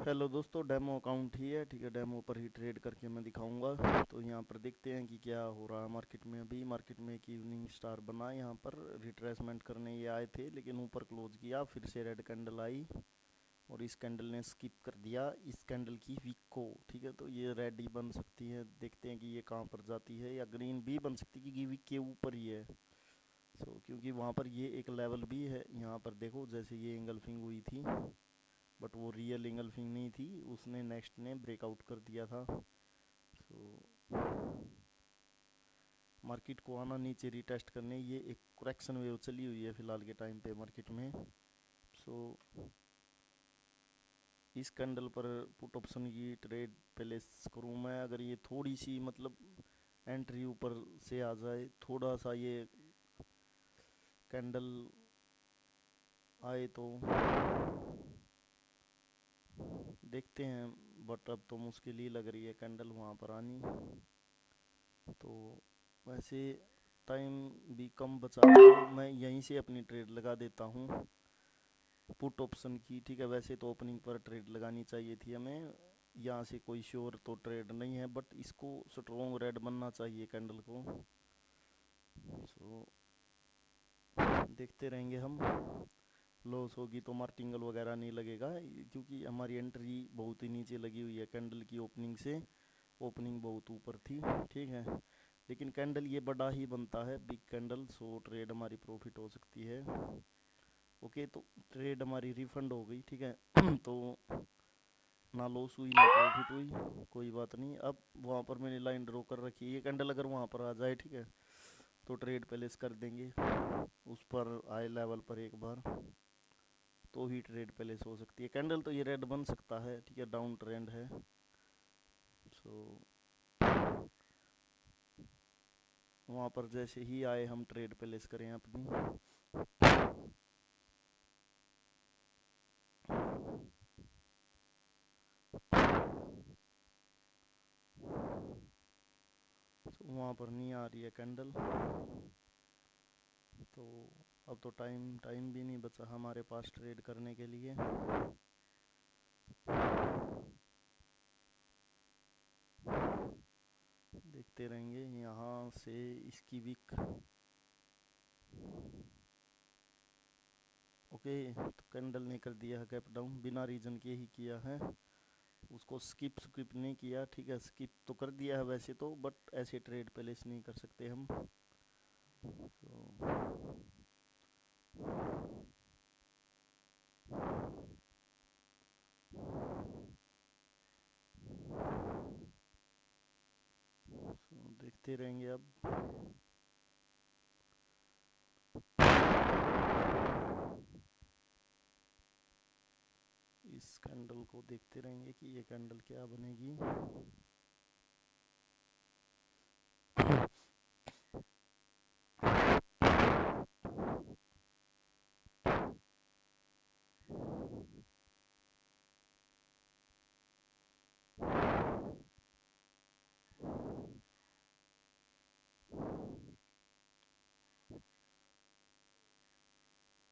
Hello दोस्तों, demo account ही है। ठीक है, डेमो पर ही ट्रेड करके मैं दिखाऊंगा। तो यहाँ पर देखते हैं कि क्या हो रहा है मार्केट में। अभी मार्केट में एक इवनिंग स्टार बना, यहाँ पर रिट्रेसमेंट करने ये आए थे लेकिन ऊपर क्लोज किया, फिर से रेड कैंडल आई और इस कैंडल ने स्किप कर दिया इस कैंडल की वीक को। ठीक है, तो ये रेड ही बन सकती है। देखते हैं कि ये कहाँ पर जाती है, या ग्रीन भी बन सकती है क्योंकि वीक के ऊपर ही है। क्योंकि वहाँ पर ये एक लेवल भी है। यहाँ पर देखो, जैसे ये एंगल्फिंग हुई थी बट वो रियल इंगल्फिंग नहीं थी, उसने नेक्स्ट ने ब्रेकआउट कर दिया था। सो मार्केट को आना नीचे रिटेस्ट करने, ये एक करेक्शन वेव चली हुई है फिलहाल के टाइम पे मार्केट में। सो इस कैंडल पर पुट ऑप्शन की ट्रेड प्लेस करूँ मैं, अगर ये थोड़ी सी मतलब एंट्री ऊपर से आ जाए, थोड़ा सा ये कैंडल आए तो देखते हैं। बट अब तो मुश्किल ही लग रही है कैंडल वहाँ पर आनी। तो वैसे टाइम भी कम बचा है, तो मैं यहीं से अपनी ट्रेड लगा देता हूँ पुट ऑप्शन की। ठीक है, वैसे तो ओपनिंग पर ट्रेड लगानी चाहिए थी हमें। यहाँ से कोई श्योर तो ट्रेड नहीं है बट इसको स्ट्रॉन्ग रेड बनना चाहिए कैंडल को। सो देखते रहेंगे हम। लॉस होगी तो मार्टिंगल वगैरह नहीं लगेगा, क्योंकि हमारी एंट्री बहुत ही नीचे लगी हुई है कैंडल की ओपनिंग से। ओपनिंग बहुत ऊपर थी। ठीक है, लेकिन कैंडल ये बड़ा ही बनता है, बिग कैंडल, सो ट्रेड हमारी प्रॉफिट हो सकती है। ओके, तो ट्रेड हमारी रिफंड हो गई। ठीक है तो ना लॉस हुई ना प्रॉफिट हुई, कोई बात नहीं। अब वहाँ पर मैंने लाइन ड्रॉ कर रखी है, ये कैंडल अगर वहाँ पर आ जाए, ठीक है, तो ट्रेड प्लेस कर देंगे उस पर आए लेवल पर एक बार, तो ही ट्रेड प्लेस हो सकती है। कैंडल तो ये रेड बन सकता है, ठीक है, डाउन ट्रेंड है। सो वहाँ पर जैसे ही आए हम ट्रेड प्लेस करें अपनी। वहाँ पर नहीं आ रही है कैंडल, तो अब तो टाइम टाइम भी नहीं बचा हमारे पास ट्रेड करने के लिए। देखते रहेंगे यहाँ से इसकी वीक। ओके, तो कैंडल ने कर दिया है गैप डाउन, बिना रीजन के ही किया है। उसको स्किप स्किप नहीं किया। ठीक है, स्किप तो कर दिया है वैसे तो, बट ऐसे ट्रेड प्लेस नहीं कर सकते हम। तो देखते रहेंगे अब। इस कैंडल को देखते रहेंगे कि ये कैंडल क्या बनेगी।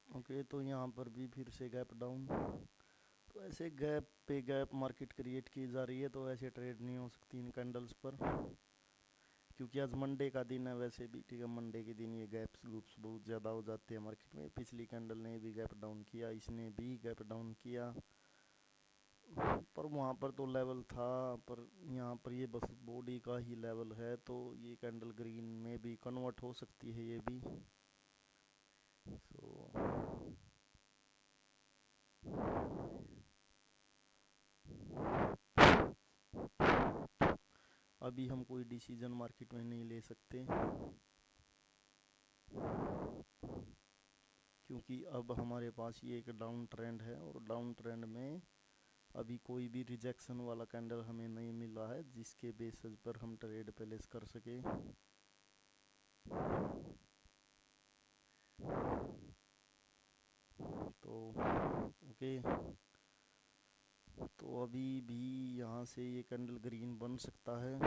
ओके, तो यहाँ पर भी फिर से गैप डाउन। तो ऐसे गैप पे गैप मार्केट क्रिएट की जा रही है, तो ऐसे ट्रेड नहीं हो सकती इन कैंडल्स पर, क्योंकि आज मंडे का दिन है वैसे भी। ठीक है, मंडे के दिन ये गैप्स ग्रुप्स बहुत ज़्यादा हो जाते हैं मार्केट में। पिछली कैंडल ने भी गैप डाउन किया, इसने भी गैप डाउन किया, पर वहाँ पर तो लेवल था। पर यहाँ पर ये बस बॉडी का ही लेवल है, तो ये कैंडल ग्रीन में भी कन्वर्ट हो सकती है ये भी। सो अभी हम कोई डिसीजन मार्केट में नहीं ले सकते, क्योंकि अब हमारे पास ये एक डाउन ट्रेंड है, और डाउन ट्रेंड में अभी कोई भी रिजेक्शन वाला कैंडल हमें नहीं मिला है जिसके बेसिस पर हम ट्रेड प्लेस कर सके। तो ओके, तो अभी भी यहाँ से ये कैंडल ग्रीन बन सकता है।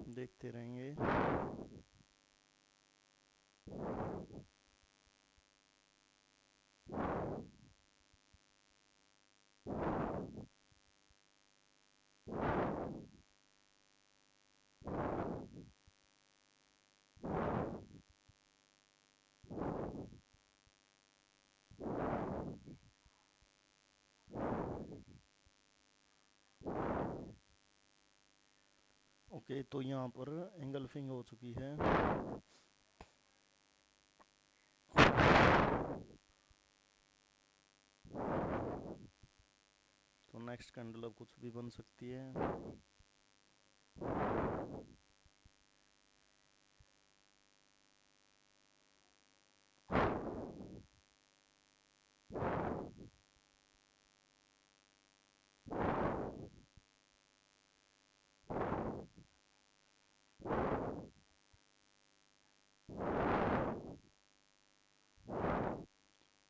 देखते रहेंगे। ओके, तो यहाँ पर एंगल्फिंग हो चुकी है। तो नेक्स्ट कैंडल अब कुछ भी बन सकती है।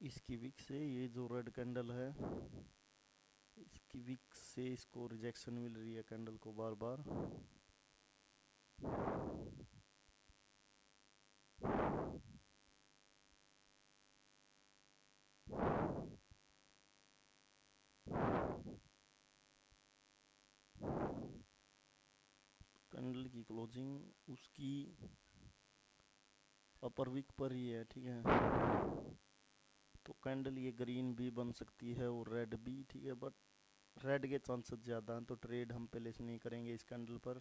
इसकी विक से ये जो रेड कैंडल है, इसकी विक से इसको रिजेक्शन मिल रही है कैंडल को बार बार। कैंडल की क्लोजिंग उसकी अपर विक पर ही है, ठीक है। तो कैंडल ये ग्रीन भी बन सकती है और रेड भी, ठीक है, बट रेड के चांसेस ज़्यादा हैं, तो ट्रेड हम पहले से नहीं करेंगे इस कैंडल पर।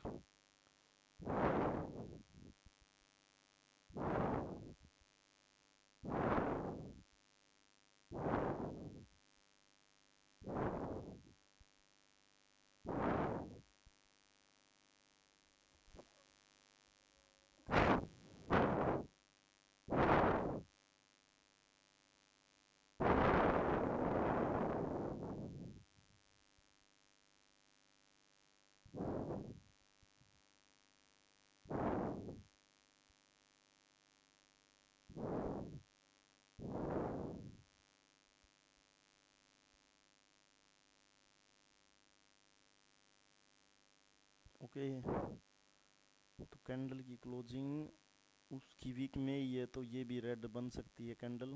ओके, तो कैंडल की क्लोजिंग उसकी वीक में ही है, तो ये भी रेड बन सकती है कैंडल।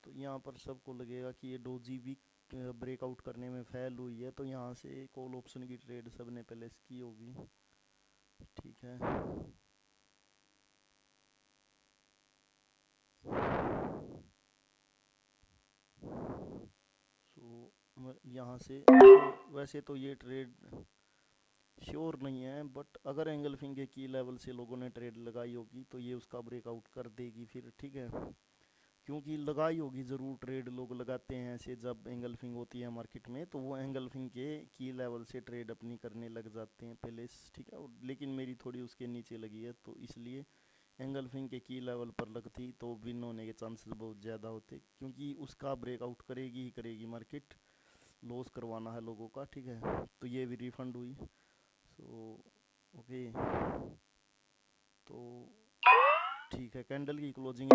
तो यहाँ पर सबको लगेगा कि ये डोजी वीक ब्रेकआउट करने में फेल हुई है, तो यहाँ से कॉल ऑप्शन की ट्रेड सबने पहले की होगी, ठीक है। सो यहाँ से तो वैसे तो ये ट्रेड श्योर नहीं है, बट अगर एंगल्फिंग के की लेवल से लोगों ने ट्रेड लगाई होगी तो ये उसका ब्रेकआउट कर देगी फिर, ठीक है। क्योंकि लगाई होगी ज़रूर ट्रेड, लोग लगाते हैं ऐसे जब एंगल्फिंग होती है मार्केट में, तो वो एंगल्फिंग के की लेवल से ट्रेड अपनी करने लग जाते हैं पहले, ठीक है। लेकिन मेरी थोड़ी उसके नीचे लगी है, तो इसलिए एंगल्फिंग के की लेवल पर लगती तो विन होने के चांसेस बहुत ज़्यादा होते, क्योंकि उसका ब्रेकआउट करेगी ही करेगी मार्केट, लॉस करवाना है लोगों का, ठीक है। तो ये भी रिफंड हुई। सो ओके, तो ठीक है, कैंडल की क्लोजिंग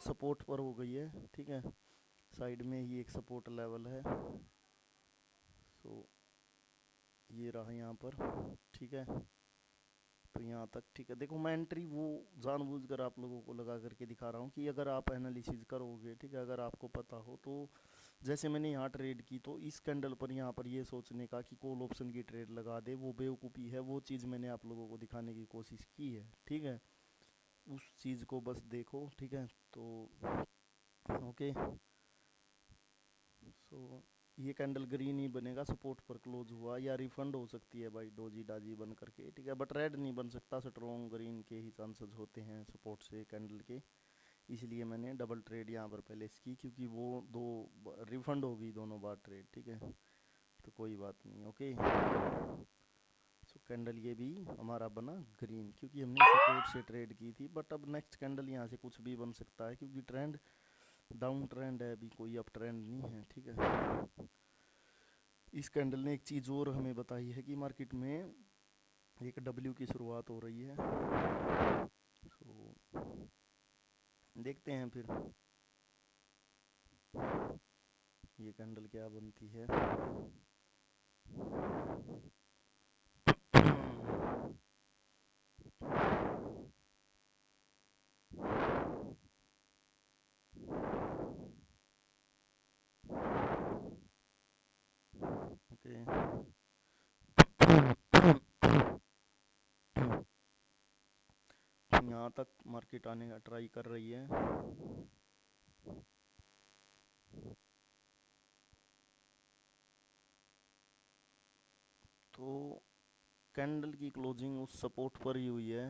सपोर्ट पर हो गई है, ठीक है। साइड में ही एक सपोर्ट लेवल है, सो ये रहा यहाँ पर, ठीक है। तो यहाँ तक ठीक है। देखो मैं एंट्री वो जानबूझकर आप लोगों को लगा करके दिखा रहा हूँ कि अगर आप एनालिसिस करोगे, ठीक है, अगर आपको पता हो तो, जैसे मैंने यहाँ ट्रेड की तो इस कैंडल पर यहाँ पर ये सोचने का कि कॉल ऑप्शन की ट्रेड लगा दे, वो बेवकूफ़ी है। वो चीज़ मैंने आप लोगों को दिखाने की कोशिश की है, ठीक है। उस चीज़ को बस देखो, ठीक है। तो ओके, सो ये कैंडल ग्रीन ही बनेगा, सपोर्ट पर क्लोज हुआ, या रिफंड हो सकती है भाई डोजी डाजी बन करके, ठीक है, बट रेड नहीं बन सकता, स्ट्रॉन्ग ग्रीन के ही चांसेस होते हैं सपोर्ट से कैंडल के। इसलिए मैंने डबल ट्रेड यहाँ पर पहले की, क्योंकि वो दो रिफंड होगी दोनों बार ट्रेड, ठीक है। तो कोई बात नहीं, ओके। सो कैंडल ये भी हमारा बना ग्रीन, क्योंकि हमने सपोर्ट से ट्रेड की थी, बट अब नेक्स्ट कैंडल यहाँ से कुछ भी बन सकता है, क्योंकि ट्रेंड डाउन ट्रेंड है, अभी कोई अप ट्रेंड नहीं है, ठीक है। इस कैंडल ने एक चीज़ और हमें बताई है कि मार्केट में एक डब्ल्यू की शुरुआत हो रही है। सो देखते हैं फिर ये कैंडल क्या बनती है। यहाँ तक मार्केट आने का ट्राई कर रही है। तो कैंडल की क्लोजिंग उस सपोर्ट पर ही हुई है,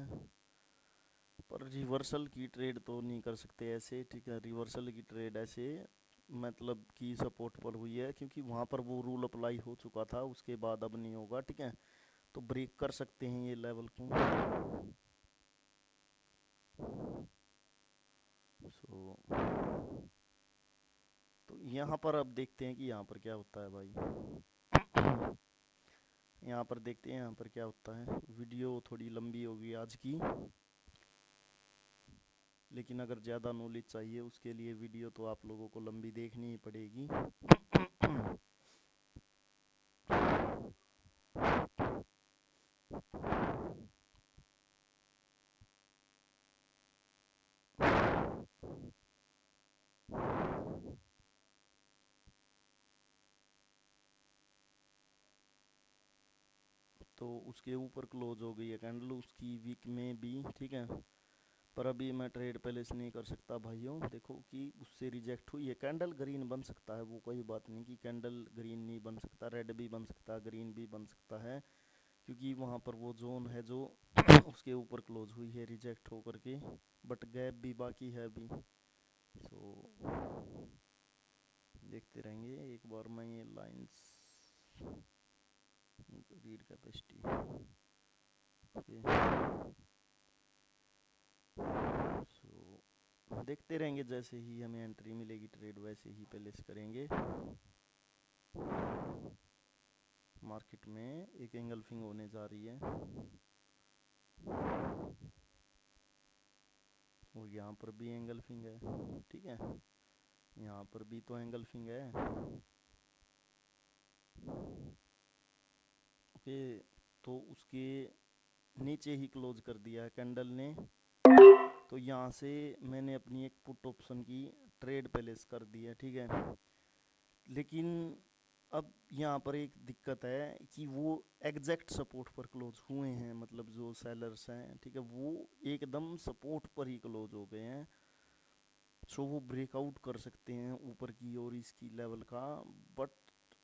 पर रिवर्सल की ट्रेड तो नहीं कर सकते ऐसे, ठीक है। रिवर्सल की ट्रेड ऐसे मतलब कि सपोर्ट पर हुई है, क्योंकि वहाँ पर वो रूल अप्लाई हो चुका था, उसके बाद अब नहीं होगा, ठीक है। तो ब्रेक कर सकते हैं ये लेवल को। सो तो यहाँ पर अब देखते हैं कि यहाँ पर क्या होता है भाई। यहाँ पर देखते हैं यहाँ पर क्या होता है। वीडियो थोड़ी लंबी होगी आज की, लेकिन अगर ज़्यादा नॉलेज चाहिए उसके लिए वीडियो तो आप लोगों को लंबी देखनी ही पड़ेगी। तो उसके ऊपर क्लोज हो गई है कैंडल, उसकी वीक में भी, ठीक है। पर अभी मैं ट्रेड प्लेस नहीं कर सकता भाइयों, देखो कि उससे रिजेक्ट हुई है। कैंडल ग्रीन बन सकता है, वो कोई बात नहीं कि कैंडल ग्रीन नहीं बन सकता, रेड भी बन सकता है, ग्रीन भी बन सकता है, क्योंकि वहाँ पर वो जोन है जो उसके ऊपर क्लोज हुई है रिजेक्ट हो करके, बट गैप भी बाकी है अभी। सो देखते रहेंगे। एक बार मैं ये लाइंस रीड कैपेसिटी ओके। सो देखते रहेंगे, जैसे ही हमें एंट्री मिलेगी ट्रेड वैसे ही प्लेस करेंगे। मार्केट में एक एंगल्फिंग होने जा रही है, और यहाँ पर भी एंगल्फिंग है, ठीक है। यहाँ पर भी तो एंगल्फिंग है, ओके। तो उसके नीचे ही क्लोज कर दिया है कैंडल ने, तो यहाँ से मैंने अपनी एक पुट ऑप्शन की ट्रेड प्लेस कर दी है, ठीक है। लेकिन अब यहाँ पर एक दिक्कत है कि वो एग्जैक्ट सपोर्ट पर क्लोज हुए हैं, मतलब जो सेलर्स हैं, ठीक है, वो एकदम सपोर्ट पर ही क्लोज हो गए हैं। सो वो ब्रेकआउट कर सकते हैं ऊपर की और इसकी लेवल का, बट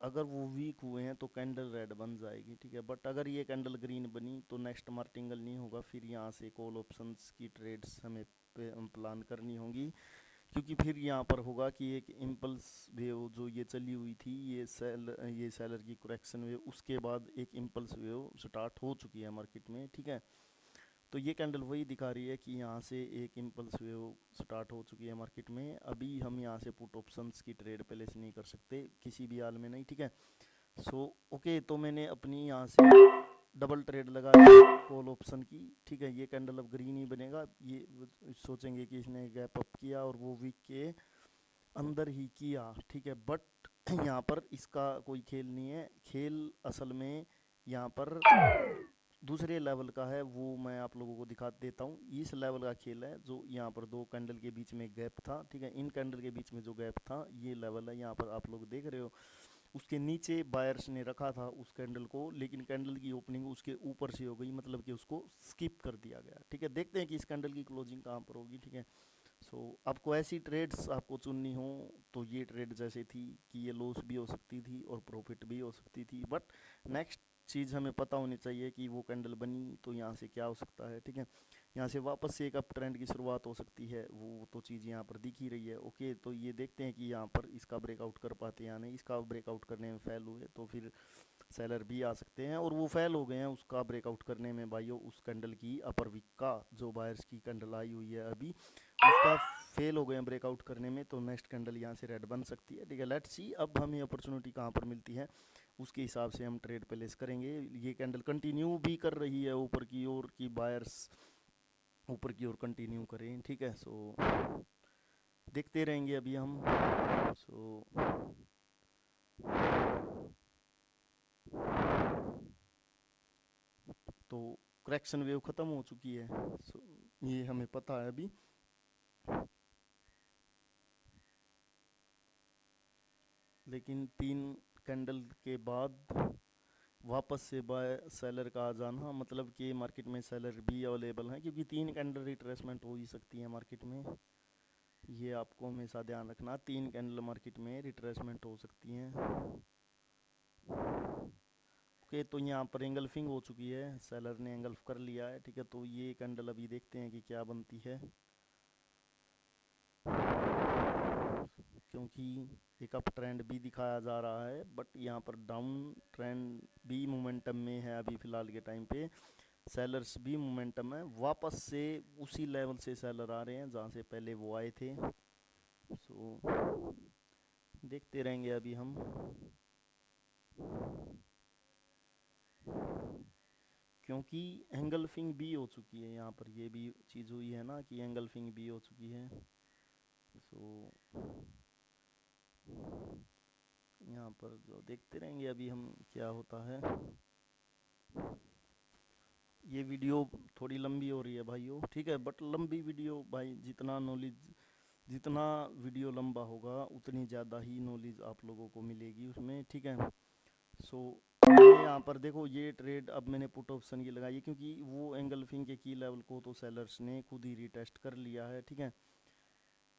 अगर वो वीक हुए हैं तो कैंडल रेड बन जाएगी, ठीक है। बट अगर ये कैंडल ग्रीन बनी तो नेक्स्ट मार्टिंगल नहीं होगा, फिर यहाँ से कॉल ऑप्शंस की ट्रेड्स हमें प्लान करनी होंगी, क्योंकि फिर यहाँ पर होगा कि एक इम्पल्स वेव जो ये चली हुई थी, ये सेलर की करेक्शन वेव, उसके बाद एक इम्पल्स वेव स्टार्ट हो चुकी है मार्केट में, ठीक है। तो ये कैंडल वही दिखा रही है कि यहाँ से एक इम्पल्स वेव स्टार्ट हो चुकी है मार्केट में। अभी हम यहाँ से पुट ऑप्शंस की ट्रेड प्लेस नहीं कर सकते किसी भी हाल में नहीं, ठीक है। सो ओके, तो मैंने अपनी यहाँ से डबल ट्रेड लगा ली कॉल ऑप्शन की, ठीक है। ये कैंडल अब ग्रीन ही बनेगा, ये सोचेंगे कि इसने गैप अप किया और वो वीक के अंदर ही किया, ठीक है। बट यहाँ पर इसका कोई खेल नहीं है, खेल असल में यहाँ पर दूसरे लेवल का है, वो मैं आप लोगों को दिखा देता हूँ। इस लेवल का खेल है जो यहाँ पर दो कैंडल के बीच में गैप था, ठीक है। इन कैंडल के बीच में जो गैप था ये लेवल है, यहाँ पर आप लोग देख रहे हो। उसके नीचे बायर्स ने रखा था उस कैंडल को, लेकिन कैंडल की ओपनिंग उसके ऊपर से हो गई, मतलब कि उसको स्किप कर दिया गया, ठीक है। देखते हैं कि इस कैंडल की क्लोजिंग कहाँ पर होगी, ठीक है। सो आपको ऐसी ट्रेड्स आपको चुननी हो तो ये ट्रेड जैसे थी कि ये लॉस भी हो सकती थी और प्रॉफिट भी हो सकती थी, बट नेक्स्ट चीज़ हमें पता होनी चाहिए कि वो कैंडल बनी तो यहाँ से क्या हो सकता है, ठीक है। यहाँ से वापस से एक अप ट्रेंड की शुरुआत हो सकती है, वो तो चीज़ यहाँ पर दिख ही रही है, ओके। तो ये देखते हैं कि यहाँ पर इसका ब्रेकआउट कर पाते हैं या नहीं। इसका ब्रेकआउट करने में फेल हुए तो फिर सेलर भी आ सकते हैं, और वो फेल हो गए हैं उसका ब्रेकआउट करने में भाइयों। उस कैंडल की अपर वीक का जो बायर्स की कैंडल आई हुई है अभी, उसका फेल हो गए हैं ब्रेकआउट करने में, तो नेक्स्ट कैंडल यहाँ से रेड बन सकती है, ठीक है। लेट्स सी अब हमें अपॉर्चुनिटी कहाँ पर मिलती है, उसके हिसाब से हम ट्रेड प्लेस करेंगे। ये कैंडल कंटिन्यू भी कर रही है ऊपर की ओर, की बायर्स ऊपर की ओर कंटिन्यू करें, ठीक है। सो देखते रहेंगे अभी हम। सो तो करेक्शन वेव ख़त्म हो चुकी है, सो ये हमें पता है अभी। लेकिन तीन कैंडल के बाद वापस से बाय सेलर का आ जाना, मतलब कि मार्केट में सेलर भी अवेलेबल हैं, क्योंकि तीन कैंडल रिट्रेसमेंट हो ही सकती है मार्केट में। ये आपको हमेशा ध्यान रखना, तीन कैंडल मार्केट में रिट्रेसमेंट हो सकती हैं। ओके, तो यहाँ पर एंगल्फिंग हो चुकी है, सेलर ने एंगल्फ कर लिया है, ठीक है। तो ये कैंडल अभी देखते हैं कि क्या बनती है, क्योंकि एक अप ट्रेंड भी दिखाया जा रहा है, बट यहाँ पर डाउन ट्रेंड भी मोमेंटम में है अभी फ़िलहाल के टाइम पे। सेलर्स भी मोमेंटम है, वापस से उसी लेवल से सेलर आ रहे हैं जहाँ से पहले वो आए थे। सो देखते रहेंगे अभी हम। क्योंकि एंगल्फिंग भी हो चुकी है यहाँ पर, ये भी चीज़ हुई है ना कि एंगल्फिंग भी हो चुकी है। सो यहाँ पर जो देखते रहेंगे अभी हम क्या होता है। ये वीडियो थोड़ी लंबी हो रही है भाइयों, ठीक है, बट लंबी वीडियो भाई, जितना नॉलेज, जितना वीडियो लंबा होगा उतनी ज़्यादा ही नॉलेज आप लोगों को मिलेगी उसमें, ठीक है। सो मैंने यहाँ पर देखो ये ट्रेड अब मैंने पुट ऑप्शन की लगाई है, क्योंकि वो एंगल्फिंग के की लेवल को तो सेलर्स ने खुद ही रिटेस्ट कर लिया है, ठीक है।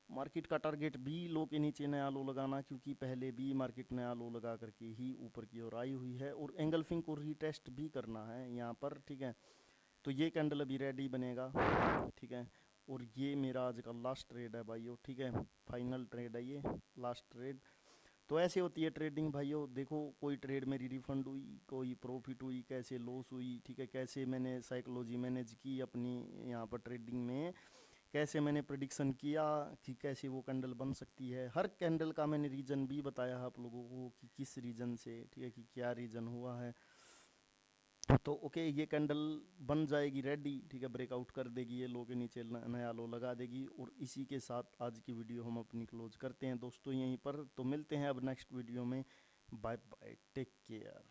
मार्केट का टारगेट भी लो के नीचे नया लो लगाना, क्योंकि पहले भी मार्केट नया लो लगा करके ही ऊपर की ओर आई हुई है, और एंगल्फिंग को रीटेस्ट भी करना है यहाँ पर, ठीक है। तो ये कैंडल अभी रेडी बनेगा, ठीक है। और ये मेरा आज का लास्ट ट्रेड है भाइयों, ठीक है, फाइनल ट्रेड है ये, लास्ट ट्रेड। तो ऐसे होती है ट्रेडिंग भाइयों, देखो कोई ट्रेड मेरी रिफंड हुई, कोई प्रॉफिट हुई, कैसे लॉस हुई, ठीक है, कैसे मैंने साइकोलॉजी मैनेज की अपनी यहाँ पर ट्रेडिंग में, कैसे मैंने प्रिडिक्शन किया कि कैसे वो कैंडल बन सकती है। हर कैंडल का मैंने रीज़न भी बताया आप लोगों को कि किस रीज़न से, ठीक है, कि क्या रीज़न हुआ है। तो ओके, ये कैंडल बन जाएगी रेडी, ठीक है, ब्रेकआउट कर देगी, ये लो के नीचे नया लो लगा देगी। और इसी के साथ आज की वीडियो हम अपनी क्लोज करते हैं दोस्तों यहीं पर। तो मिलते हैं अब नेक्स्ट वीडियो में। Bye bye, take care.